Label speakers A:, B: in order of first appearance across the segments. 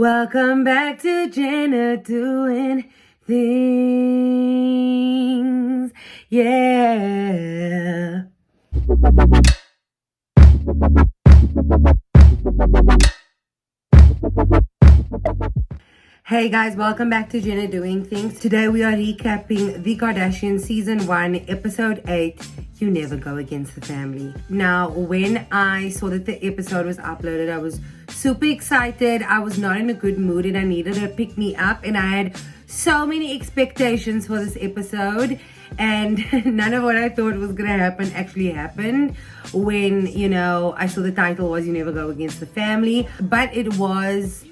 A: Welcome back to Gennadoingthings. Yeah. Hey guys, welcome back to Gennadoingthings. Today we are recapping the Kardashians season 1, episode 8. You never go against the family. Now, when I saw that the episode was uploaded, I was super excited. I was not in a good mood and I needed to pick me up, and I had so many expectations for this episode, and none of what I thought was gonna happen actually happened when, I saw the title was You Never Go Against the Family. But it was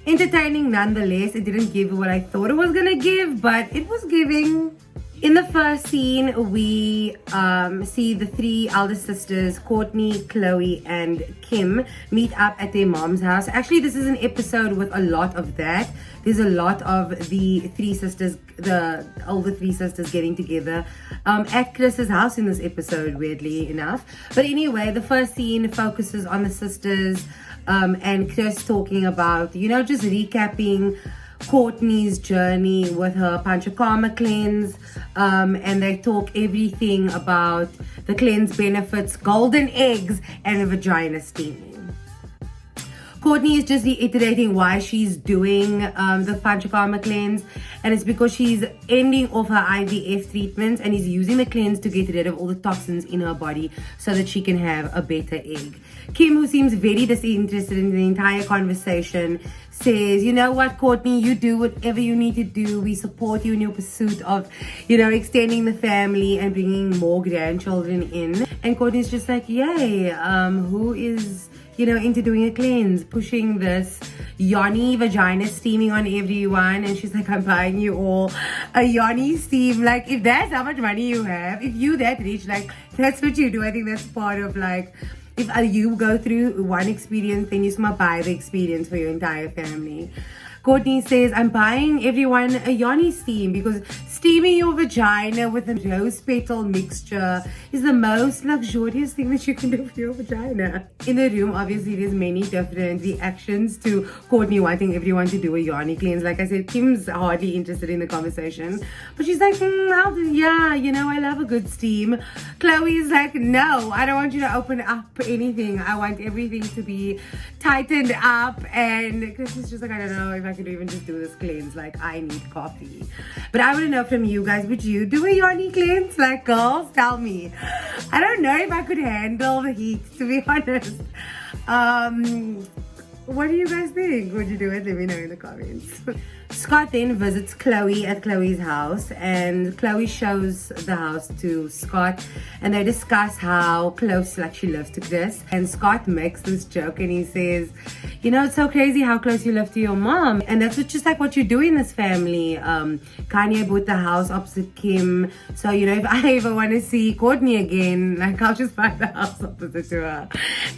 A: entertaining nonetheless. It didn't give what I thought it was gonna give, but it was giving. In the first scene, we see the three elder sisters, Kourtney, Khloe, and Kim, meet up at their mom's house. Actually, this is an episode with a lot of that. There's a lot of the three sisters, the older three sisters getting together at Kris's house in this episode, weirdly enough. But anyway, the first scene focuses on the sisters and Kris talking about, just recapping Kourtney's journey with her Panchakarma cleanse, and they talk everything about the cleanse benefits, golden eggs, and a vagina steaming. Kourtney is just reiterating why she's doing the Panchakarma cleanse, and it's because she's ending off her IVF treatments and is using the cleanse to get rid of all the toxins in her body so that she can have a better egg. Kim, who seems very disinterested in the entire conversation, says, you know what, Kourtney, you do whatever you need to do. We support you in your pursuit of, extending the family and bringing more grandchildren in. And Kourtney's just like, yay, who is, into doing a cleanse, pushing this yoni vagina steaming on everyone. And she's like, I'm buying you all a yoni steam. Like, if that's how much money you have, if you that rich, like, that's what you do. I think that's part of, like, if you go through one experience, then you just must buy the experience for your entire family. Kourtney says, I'm buying everyone a yoni steam because steaming your vagina with a rose petal mixture is the most luxurious thing that you can do for your vagina. In the room, obviously, there's many different reactions to Kourtney wanting everyone to do a yoni cleanse. Like I said, Kim's hardly interested in the conversation, but she's like, I love a good steam. Khloe is like, no, I don't want you to open up anything. I want everything to be tightened up. And Kris is just like, I don't know if I could even just do this cleanse. Like, I need coffee. But I want to know from you guys, would you do a yoni cleanse? Like, girls, tell me. I don't know if I could handle the heat, to be honest. What do you guys think? Would you do it? Let me know in the comments. Scott then visits Khloe at Khloe's house, and Khloe shows the house to Scott, and they discuss how close she lives to Kris. And Scott makes this joke and he says, it's so crazy how close you live to your mom, and that's just like what you do in this family. Kanye bought the house opposite Kim, so if I ever want to see Kourtney again, like, I'll just buy the house opposite to her.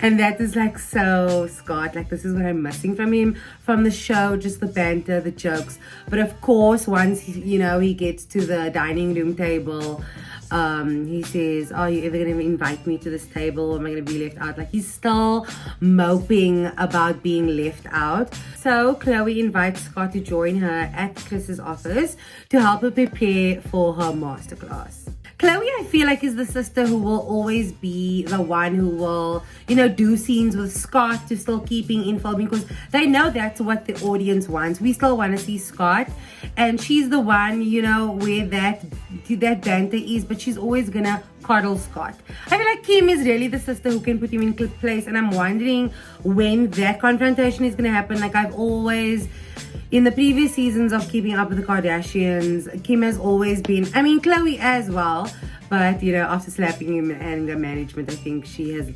A: And that is like so Scott. Like, this is what I'm missing from him, from the show, just the banter, the jokes. But of course, once he gets to the dining room table, he says, are you ever gonna invite me to this table, or am I gonna be left out? Like, he's still moping about being left out. So Khloe invites Scott to join her at Kris's office to help her prepare for her masterclass. Khloe, I feel like, is the sister who will always be the one who will, do scenes with Scott to still keeping info, because they know that's what the audience wants. We still want to see Scott, and she's the one, where that banter is, but she's always gonna coddle Scott. I feel like Kim is really the sister who can put him in place, and I'm wondering when that confrontation is gonna happen. Like, I've always, in the previous seasons of Keeping Up with the Kardashians, Kim has always been, Khloe as well, but after slapping him and the management, I think she has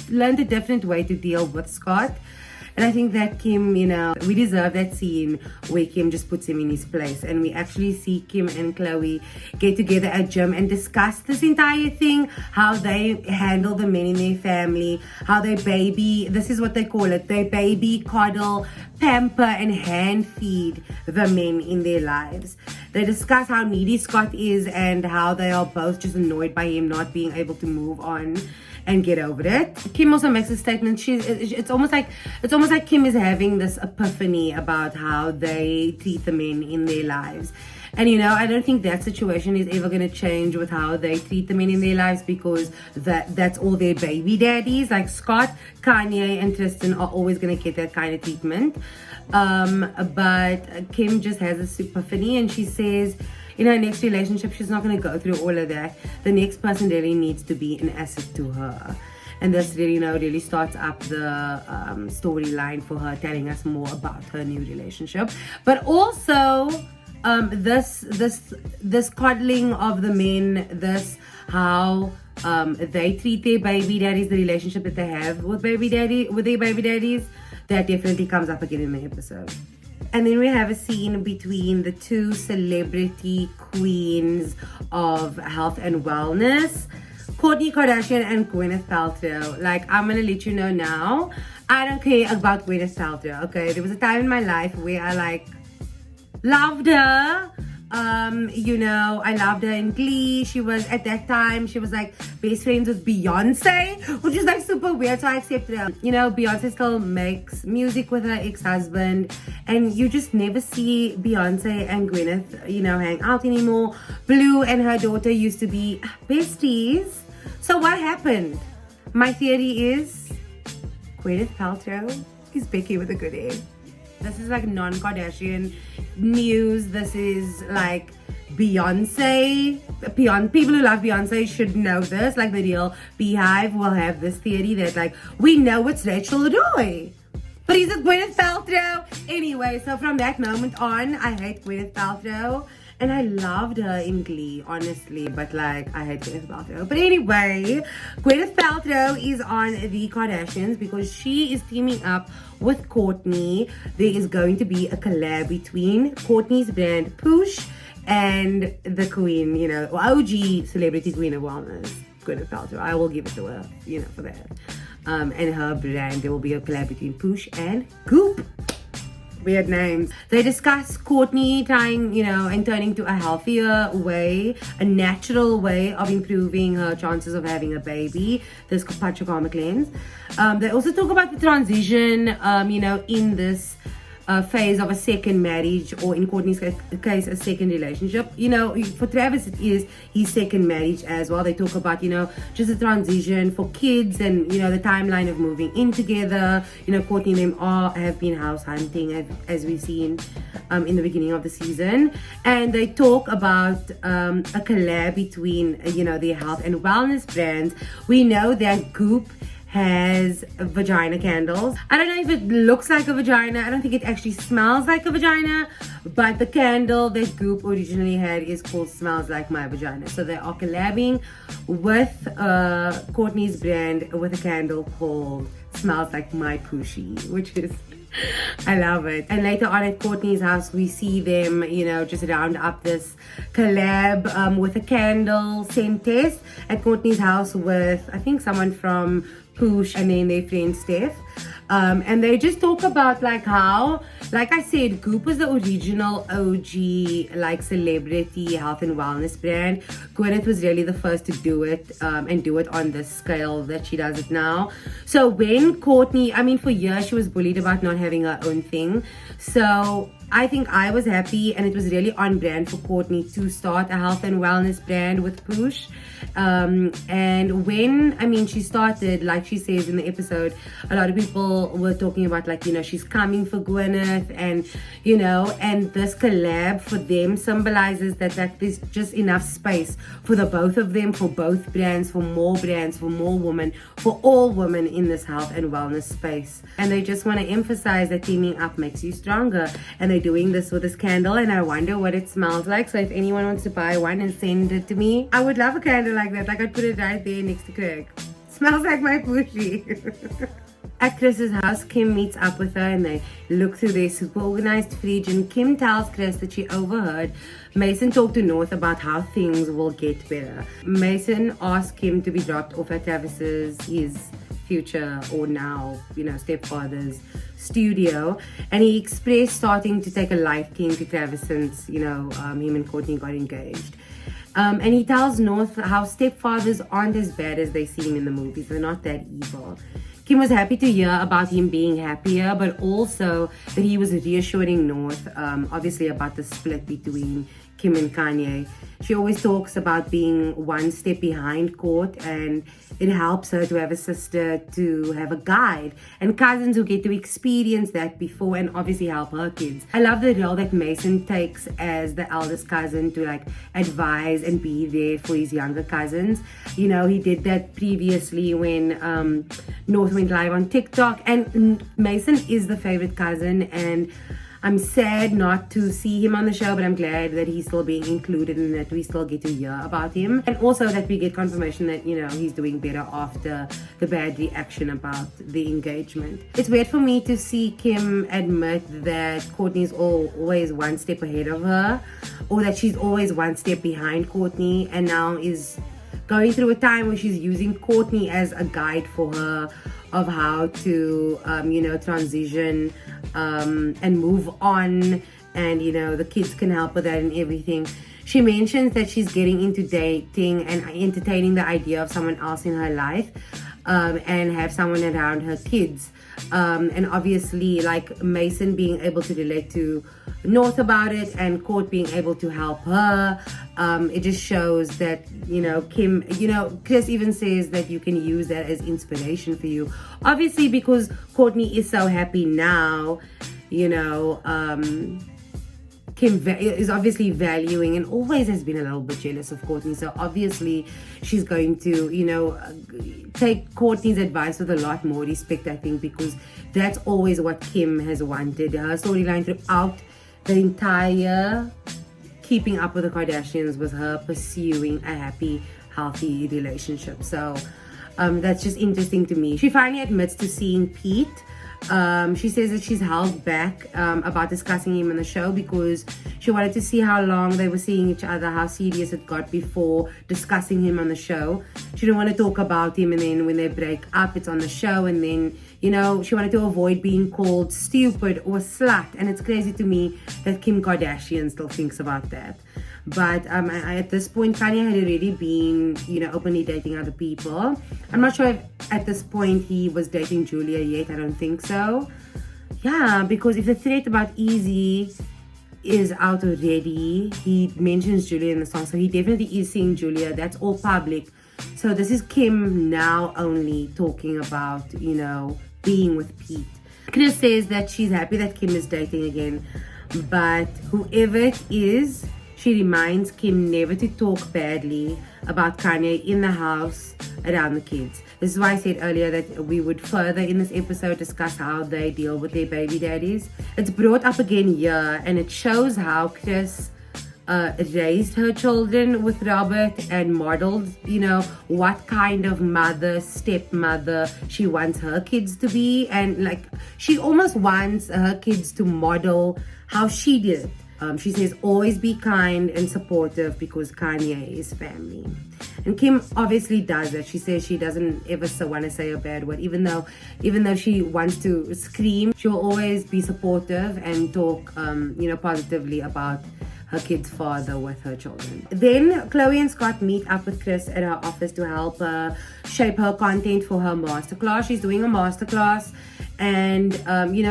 A: learned a different way to deal with Scott. And I think that Kim, we deserve that scene where Kim just puts him in his place. And we actually see Kim and Khloe get together at gym and discuss this entire thing, how they handle the men in their family, how they baby, this is what they call it, they baby, coddle, pamper, and hand feed the men in their lives. They discuss how needy Scott is and how they are both just annoyed by him not being able to move on. and get over it. Kim also makes a statement. It's almost like Kim is having this epiphany about how they treat the men in their lives. And I don't think that situation is ever going to change with how they treat the men in their lives, because that's all their baby daddies. Like Scott, Kanye, and Tristan are always going to get that kind of treatment. But Kim just has this epiphany, and she says in her next relationship, she's not going to go through all of that. The next person really needs to be an asset to her. And this really starts up the storyline for her, telling us more about her new relationship. But also, this coddling of the men, how they treat their baby daddies, the relationship that they have with their baby daddies, that definitely comes up again in the episode. And then we have a scene between the two celebrity queens of health and wellness, Kourtney Kardashian and Gwyneth Paltrow. Like, I'm gonna let you know now, I don't care about Gwyneth Paltrow, okay? There was a time in my life where I loved her. I loved her in Glee. At that time, she was like best friends with Beyonce, which is like super weird, so I accepted her. Beyonce still makes music with her ex-husband, and you just never see Beyonce and Gwyneth, hang out anymore. Blue and her daughter used to be besties. So what happened? My theory is Gwyneth Paltrow is Becky with a good hair. This is like non-Kardashian news. This is like Beyonce. People who love Beyonce should know this. Like the real Beehive will have this theory that like, we know it's Rachel Roy, but is it Gwyneth Paltrow? Anyway, so from that moment on, I hate Gwyneth Paltrow. And I loved her in Glee, honestly, but I hate Gwyneth Paltrow. But anyway, Gwyneth Paltrow is on the Kardashians because she is teaming up with Kourtney. There is going to be a collab between Kourtney's brand Push and the queen, OG celebrity queen of wellness, Gwyneth Paltrow. I will give it to her, for that. And her brand, there will be a collab between Push and Goop. Weird names. They discuss Kourtney trying, and turning to a healthier way, a natural way of improving her chances of having a baby. This Popculture cleanse. They also talk about the transition, in this phase of a second marriage, or in Kourtney's case, a second relationship. For Travis, it is his second marriage as well. They talk about, just a transition for kids and, the timeline of moving in together. Kourtney and them have been house hunting, as we've seen in the beginning of the season. And they talk about a collab between, their health and wellness brands. We know that Goop has vagina candles. I don't know if it looks like a vagina. I don't think it actually smells like a vagina, but the candle that Goop originally had is called Smells Like My Vagina. So they are collabing with Kourtney's brand with a candle called Smells Like My Pushy, which is, I love it. And later on at Kourtney's house, we see them, just round up this collab with a candle scent test at Kourtney's house with, I think, someone from Push and then their friend Steph. And they just talk about how, like I said, Goop was the original OG celebrity health and wellness brand. Gwyneth was really the first to do it and do it on the scale that she does it now. So when Kourtney, for years she was bullied about not having her own thing. So I think I was happy, and it was really on brand for Kourtney to start a health and wellness brand with Push. And when, she started, like she says in the episode, a lot of people were talking about she's coming for Gwyneth, and, and this collab for them symbolizes that there's just enough space for the both of them, for both brands, for more women, for all women in this health and wellness space. And they just want to emphasize that teaming up makes you stronger. And they're doing this with this candle, and I wonder what it smells like. So if anyone wants to buy one and send it to me, I would love a candle like that. I'd put it right there next to Craig. Smells like my pushy. At Kris's house, Kim meets up with her and they look through their super organized fridge, and Kim tells Kris that she overheard Mason talk to North about how things will get better. Mason asked Kim to be dropped off at Travis's, his future or now, stepfather's studio, and he expressed starting to take a liking to Travis since, him and Kourtney got engaged. And he tells North how stepfathers aren't as bad as they seem in the movies. They're not that evil. Kim was happy to hear about him being happier, but also that he was reassuring North, obviously about the split between Kim and Kanye. She always talks about being one step behind Kourt, and it helps her to have a sister, to have a guide, and cousins who get to experience that before and obviously help her kids. I love the role that Mason takes as the eldest cousin to like advise and be there for his younger cousins. You know, he did that previously when North went live on TikTok, and Mason is the favorite cousin, and I'm sad not to see him on the show, but I'm glad that he's still being included and that we still get to hear about him. And also that we get confirmation that, you know, he's doing better after the bad reaction about the engagement. It's weird for me to see Kim admit that Kourtney's always one step ahead of her, or that she's always one step behind Kourtney, and now is going through a time where she's using Kourtney as a guide for her of how to, transition and move on, and, you know, the kids can help with that and everything. She mentions that she's getting into dating and entertaining the idea of someone else in her life, and have someone around her kids. And obviously, like Mason being able to relate to North about it, and Kourt being able to help her. It just shows that, you know, Kim, you know, Kris even says that you can use that as inspiration for you. Obviously, because Kourtney is so happy now, you know, Kim is obviously valuing and always has been a little bit jealous of Kourtney. So obviously she's going to, you know, take Kourtney's advice with a lot more respect, I think, because that's always what Kim has wanted. Her storyline throughout the entire Keeping Up with the Kardashians was her pursuing a happy, healthy relationship. So that's just interesting to me. She finally admits to seeing Pete. She says that she's held back about discussing him on the show because she wanted to see how long they were seeing each other, how serious it got before discussing him on the show. She didn't want to talk about him, and then when they break up, it's on the show, and then, you know, she wanted to avoid being called stupid or slut. And it's crazy to me that Kim Kardashian still thinks about that. But at this point, Kanye had already been, you know, openly dating other people. I'm not sure if at this point he was dating Julia yet. I don't think so. Yeah, because if the threat about Easy is out already, he mentions Julia in the song, so he definitely is seeing Julia. That's all public. So this is Kim now only talking about, you know, being with Pete. Kris says that she's happy that Kim is dating again, but whoever it is, she reminds Kim never to talk badly about Kanye in the house around the kids. This is why I said earlier that we would further in this episode discuss how they deal with their baby daddies. It's brought up again here, and it shows how Kris raised her children with Robert and modeled, you know, what kind of mother, stepmother she wants her kids to be. And like, she almost wants her kids to model how she did it. She says always be kind and supportive because Kanye is family. And Kim obviously does that. She says she doesn't ever want to say a bad word, even though she wants to scream. She'll always be supportive and talk, positively about her kid's father with her children. Then Chloe and Scott meet up with Kris at her office to help her shape her content for her masterclass. She's doing a masterclass, and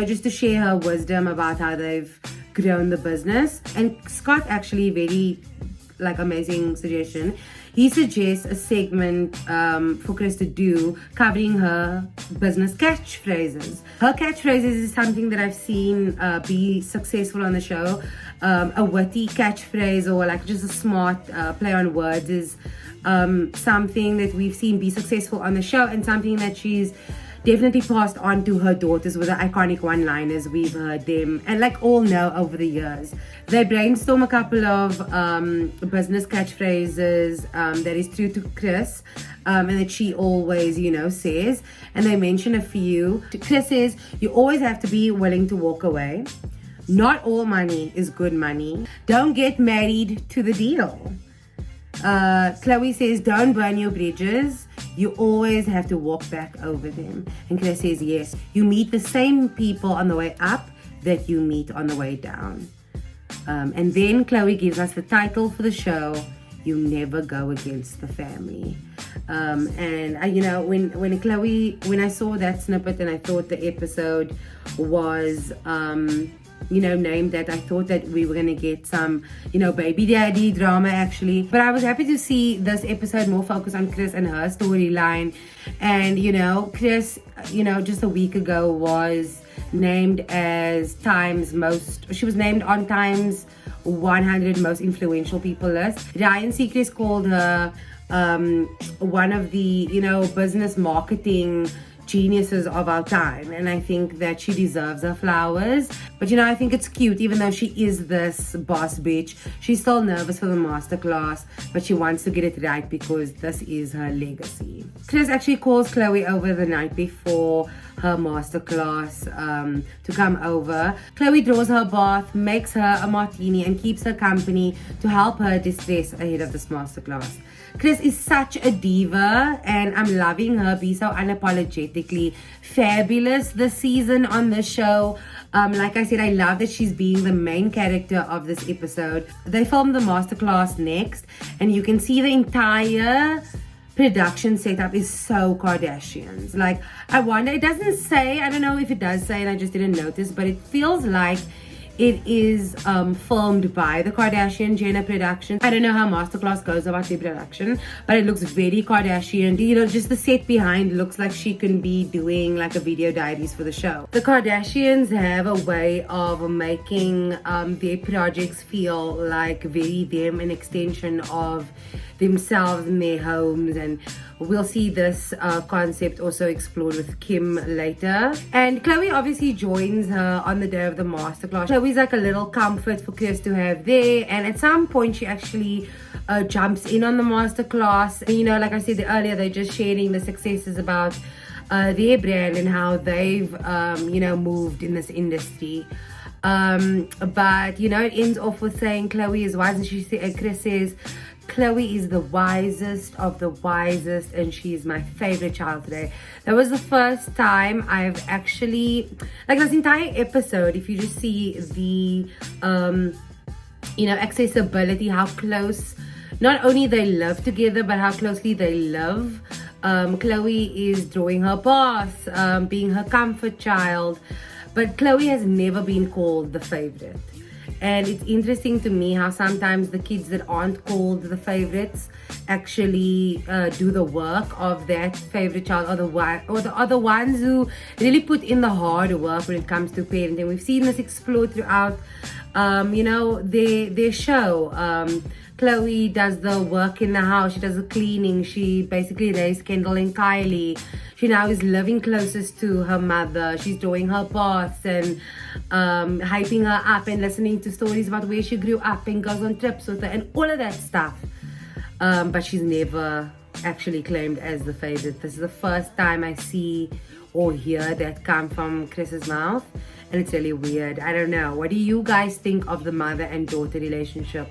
A: just to share her wisdom about how they've grown the business. And Scott actually very amazing suggestion. He suggests a segment for Kris to do covering her business catchphrases. Her catchphrases is something that I've seen be successful on the show. A witty catchphrase or just a smart play on words is something that we've seen be successful on the show, and something that she's definitely passed on to her daughters with the iconic one-liners. We've heard them and all know over the years. They brainstorm a couple of business catchphrases that is true to Kris and that she always, says. And they mention a few. Kris says, you always have to be willing to walk away. Not all money is good money. Don't get married to the deal. Chloe says, don't burn your bridges. You always have to walk back over them. And Kris says, yes, you meet the same people on the way up that you meet on the way down. And then Chloe gives us the title for the show, you never go against the family. And I, you know, when I saw that snippet and I thought the episode was you know, named that, I thought that we were gonna get some, you know, baby daddy drama actually. But I was happy to see this episode more focused on Kris and her storyline. And you know, Kris, you know, just a week ago was named as she was named on Time's 100 most influential people list. Ryan Seacrest called her one of the, you know, business marketing geniuses of our time, and I think that she deserves her flowers. But you know, I think it's cute, even though she is this boss bitch, she's still nervous for the masterclass, but she wants to get it right because this is her legacy. Kris actually calls Khloe over the night before her masterclass to come over. Khloe draws her bath, makes her a martini, and keeps her company to help her distress ahead of this masterclass. Kris is such a diva, and I'm loving her be so unapologetically fabulous this season on the show. Like I said, I love that she's being the main character of this episode. They filmed the masterclass next, and you can see the entire production setup is so Kardashians. Like, I wonder, it doesn't say, I don't know if it does say, and I just didn't notice, but it feels like it is filmed by the Kardashian Jenner production. I don't know how masterclass goes about the production, but it looks very Kardashian. You know, just the set behind looks like she can be doing like a video diaries for the show. The Kardashians have a way of making their projects feel like very them, an extension of themselves in their homes, and we'll see this concept also explored with Kim later. And Khloe obviously joins her on the day of the masterclass. Khloe's like a little comfort for Kris to have there, and at some point she actually jumps in on the masterclass. And, you know, like I said earlier, they're just sharing the successes about their brand and how they've you know, moved in this industry. But you know, it ends off with saying Khloe is wise, and Kris says Khloe is the wisest of the wisest, and she is my favorite child today. That was the first time I've actually, like, this entire episode, if you just see the you know, accessibility, how close not only they live together, but how closely they live. Khloe is drawing her boss, being her comfort child, but Khloe has never been called the favorite. And it's interesting to me how sometimes the kids that aren't called the favorites actually do the work of that favorite child, or the ones who really put in the hard work when it comes to parenting. We've seen this explode throughout, you know, their show. Khloe does the work in the house. She does the cleaning. She basically raised Kendall and Kylie. She now is living closest to her mother. She's doing her baths and hyping her up and listening to stories about where she grew up and goes on trips with her and all of that stuff. But she's never actually claimed as the favorite. This is the first time I see or hear that come from Kris's mouth, and it's really weird. I don't know. What do you guys think of the mother and daughter relationship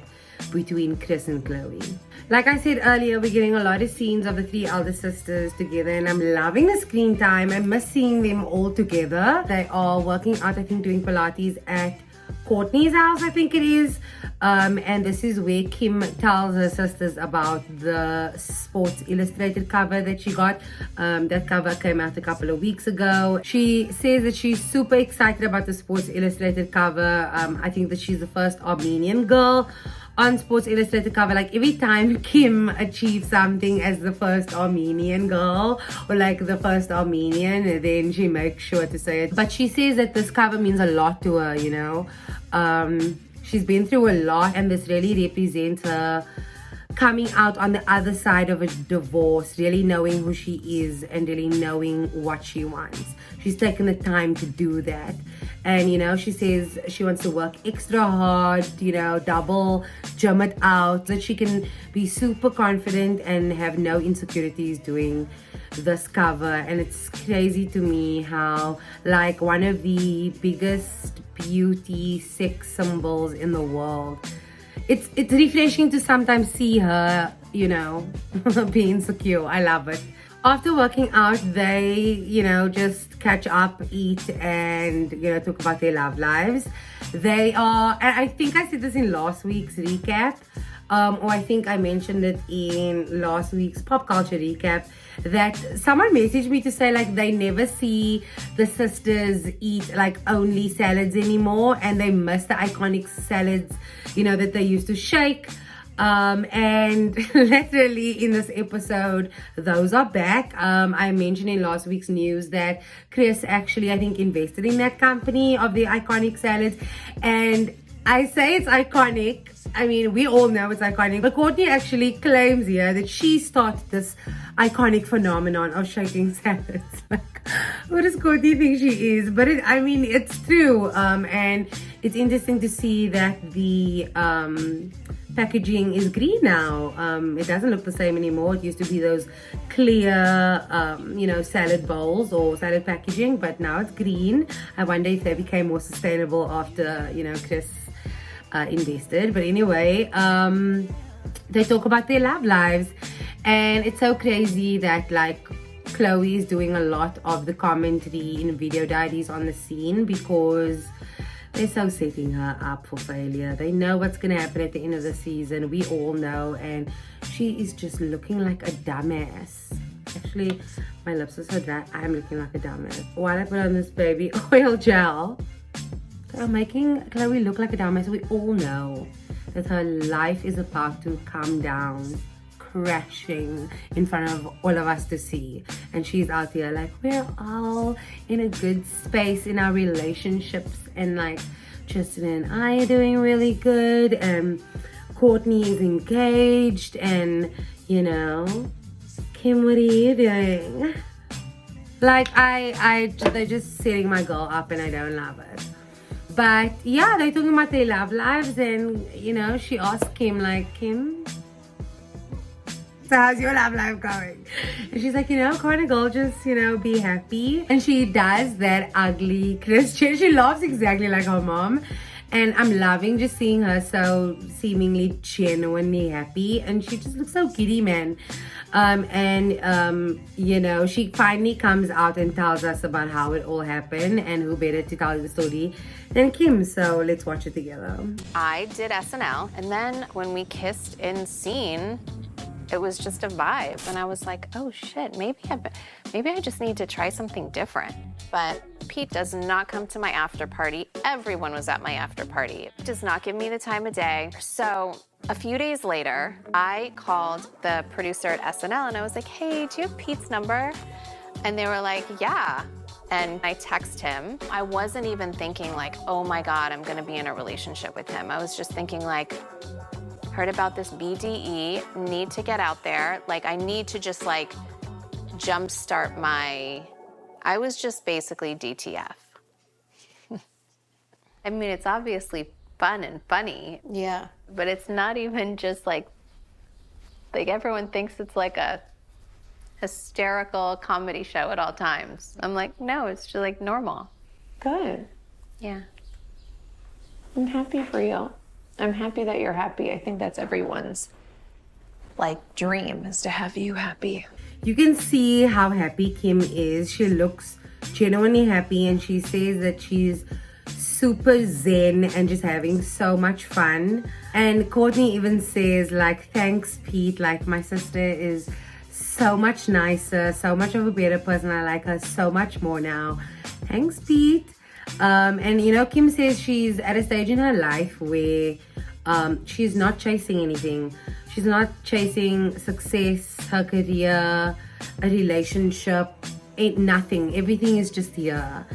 A: between Kris and Khloe? Like I said earlier, we're getting a lot of scenes of the three elder sisters together, and I'm loving the screen time. I miss seeing them all together. They are working out, I think, doing Pilates at Kourtney's house, I think it is. And this is where Kim tells her sisters about the Sports Illustrated cover that she got. That cover came out a couple of weeks ago. She says that she's super excited about the Sports Illustrated cover. I think that she's the first Armenian girl on Sports Illustrated cover. Like, every time Kim achieves something as the first Armenian girl, or like the first Armenian, then she makes sure to say it. But she says that this cover means a lot to her, you know. She's been through a lot, and this really represents her coming out on the other side of a divorce, really knowing who she is and really knowing what she wants. She's taken the time to do that. And, you know, she says she wants to work extra hard, you know, double, gym it out, so that she can be super confident and have no insecurities doing this cover. And it's crazy to me how, like, one of the biggest beauty sex symbols in the world, it's refreshing to sometimes see her, you know, be insecure. I love it. After working out, they, you know, just catch up, eat, and, you know, talk about their love lives. They are, and I think I said this in last week's recap, or I think I mentioned it in last week's pop culture recap, that someone messaged me to say like they never see the sisters eat like only salads anymore, and they miss the iconic salads, you know, that they used to shake. And literally in this episode, those are back. I mentioned in last week's news that Kris actually, I think, invested in that company of the iconic salads. And I say it's iconic. I mean, we all know it's iconic. But Kourtney actually claims here that she started this iconic phenomenon of shaking salads. Like, what does Kourtney think she is? But I mean, it's true. And it's interesting to see that the packaging is green now. It doesn't look the same anymore. It used to be those clear, you know, salad bowls or salad packaging, but now it's green. I wonder if they became more sustainable after, you know, Kris invested. But anyway, they talk about their love lives, and it's so crazy that like Chloe is doing a lot of the commentary in video diaries on the scene, because they're so setting her up for failure. They know what's going to happen at the end of the season. We all know. And she is just looking like a dumbass. Actually, my lips are so dry. I'm looking like a dumbass. While I put on this baby oil gel, I'm making Chloe look like a dumbass. We all know that her life is about to come down, crashing in front of all of us to see, and she's out here like, we're all in a good space in our relationships, and like Tristan and I are doing really good, and Kourtney is engaged, and you know, Kim, what are you doing? Like they're just setting my girl up, and I don't love it. But yeah, they're talking about their love lives, and you know, she asked Kim, like, Kim, so how's your love life going? And she's like, you know, Kourtney girl, just, you know, be happy. And she does that ugly Kris Jenner. She laughs exactly like her mom. And I'm loving just seeing her so seemingly genuinely happy. And she just looks so giddy, man. You know, she finally comes out and tells us about how it all happened, and who better to tell the story than Kim. So let's watch it together.
B: I did SNL, and then when we kissed in scene, it was just a vibe, and I was like, oh shit, maybe I just need to try something different. But Pete does not come to my after party. Everyone was at my after party. Does not give me the time of day. So a few days later, I called the producer at SNL, and I was like, hey, do you have Pete's number? And they were like, yeah. And I text him. I wasn't even thinking like, oh my God, I'm gonna be in a relationship with him. I was just thinking like, heard about this BDE, need to get out there. Like, I need to just like jumpstart I was just basically DTF. I mean, it's obviously fun and funny.
C: Yeah.
B: But it's not even just like everyone thinks it's like a hysterical comedy show at all times. I'm like, no, it's just like normal.
C: Good.
B: Yeah.
C: I'm happy for you. I'm happy that you're happy. I think that's everyone's like dream, is to have you happy.
A: You can see how happy Kim is. She looks genuinely happy, and she says that she's super zen and just having so much fun. And Kourtney even says like, thanks Pete, like my sister is so much nicer, so much of a better person. I like her so much more now. Thanks Pete. And you know, Kim says she's at a stage in her life where she's not chasing anything. She's not chasing success, her career, a relationship, ain't nothing. Everything is just here.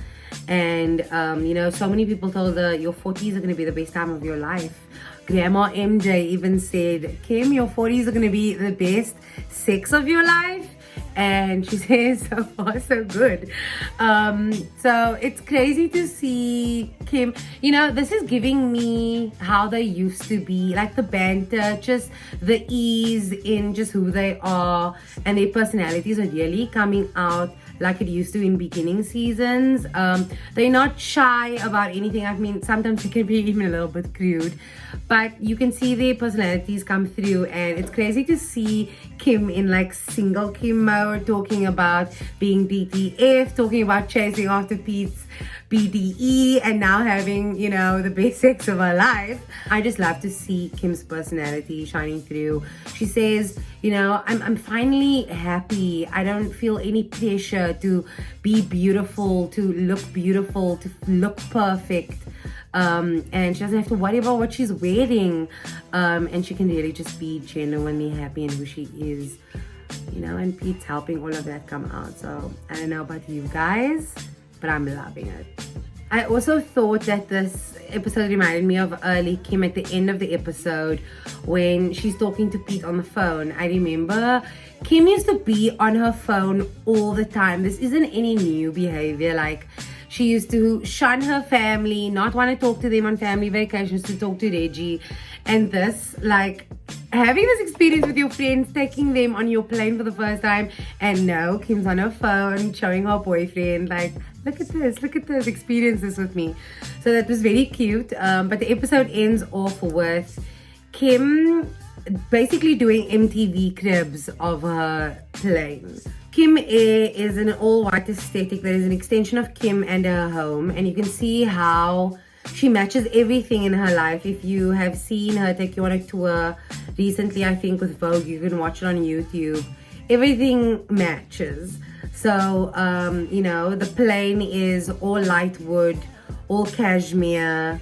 A: And you know, so many people told her your 40s are going to be the best time of your life. Grandma MJ even said, Kim, your 40s are going to be the best sex of your life. And she says, so far so good. So it's crazy to see Kim. You know, this is giving me how they used to be, like the banter, just the ease in just who they are, and their personalities are really coming out like it used to in beginning seasons. They're not shy about anything. I mean, sometimes it can be even a little bit crude, but you can see their personalities come through. And it's crazy to see Kim in like single Kim mode, talking about being DTF, talking about chasing after Pete's BDE and now having, you know, the best sex of her life. I just love to see Kim's personality shining through. She says, you know, I'm finally happy. I don't feel any pressure to be beautiful, to look perfect. And she doesn't have to worry about what she's wearing. And she can really just be genuinely happy in who she is. You know, and Pete's helping all of that come out. So I don't know about you guys, but I'm loving it. I also thought that this episode reminded me of early Kim at the end of the episode when she's talking to Pete on the phone. I remember Kim used to be on her phone all the time. This isn't any new behavior. Like, she used to shun her family, not want to talk to them on family vacations, to talk to Reggie. And this, like, having this experience with your friends, taking them on your plane for the first time, and no, Kim's on her phone showing her boyfriend, like, look at this, experience this with me. So that was very cute. But the episode ends off with Kim basically doing MTV cribs of her plane. Kim Air is an all-white aesthetic that is an extension of Kim and her home, and you can see how she matches everything in her life. If you have seen her take you on a tour recently, I think with Vogue, you can watch it on YouTube. Everything matches. So, you know, the plane is all light wood, all cashmere.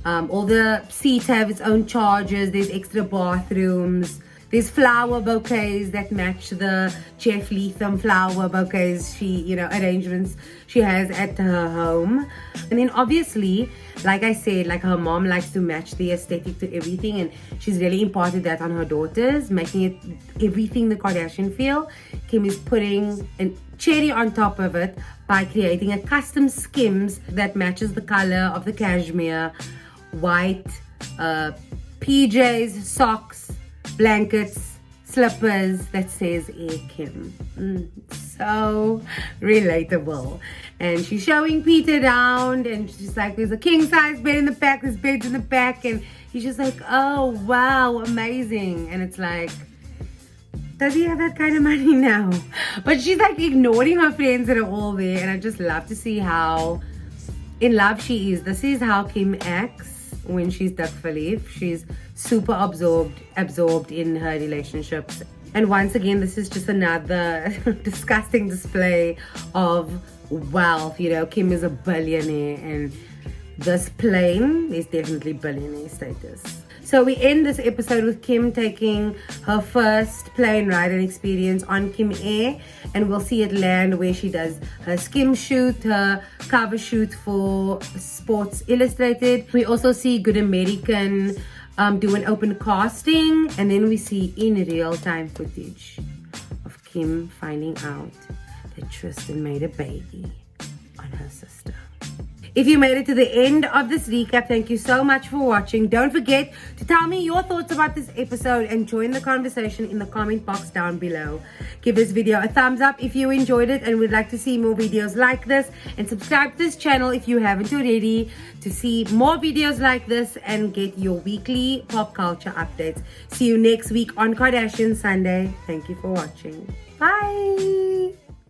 A: All the seats have its own chargers. There's extra bathrooms. There's flower bouquets that match the Jeff Leatham flower bouquets arrangements she has at her home. And then obviously, like I said, like her mom likes to match the aesthetic to everything, and she's really imparted that on her daughters, making it everything the Kardashian feel. Kim is putting a cherry on top of it by creating a custom Skims that matches the color of the cashmere, white, PJs, socks, blankets, slippers that says Air Kim. So relatable. And she's showing Pete around, and she's like, there's a king size bed in the back, there's beds in the back, and he's just like, oh wow, amazing. And it's like, does he have that kind of money now? But she's like ignoring her friends that are all there, and I just love to see how in love she is. This is how Kim acts when she's duck verliefd. She's super absorbed in her relationships. And once again, this is just another disgusting display of wealth. You know, Kim is a billionaire, and this plane is definitely billionaire status. So we end this episode with Kim taking her first plane ride and experience on Kim Air, and we'll see it land where she does her skim shoot, her cover shoot for Sports Illustrated. We also see Good American do an open casting, and then we see in real-time footage of Kim finding out that Tristan made a baby on her sister. If you made it to the end of this recap, thank you so much for watching. Don't forget to tell me your thoughts about this episode and join the conversation in the comment box down below. Give this video a thumbs up if you enjoyed it and would like to see more videos like this, and subscribe to this channel if you haven't already to see more videos like this and get your weekly pop culture updates. See you next week on Kardashian Sunday. Thank you for watching. Bye.